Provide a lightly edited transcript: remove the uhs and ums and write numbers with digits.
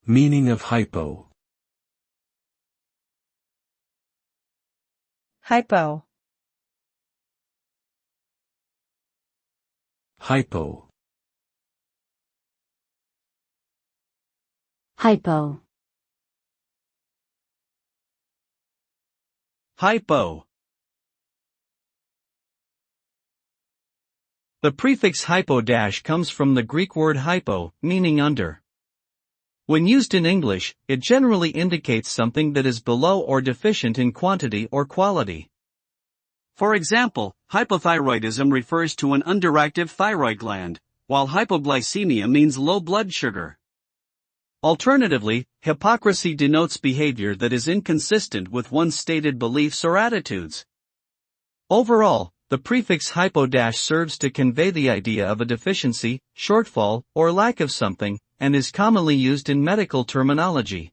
Meaning of hypo. Hypo. Hypo. Hypo. Hypo. The prefix hypo dash comes from the Greek word hypo, meaning under. When used in English, it generally indicates something that is below or deficient in quantity or quality. For example, hypothyroidism refers to an underactive thyroid gland, while hypoglycemia means low blood sugar. Alternatively, hypocrisy denotes behavior that is inconsistent with one's stated beliefs or attitudes. Overall, the prefix hypo dash serves to convey the idea of a deficiency, shortfall, or lack of something, and is commonly used in medical terminology.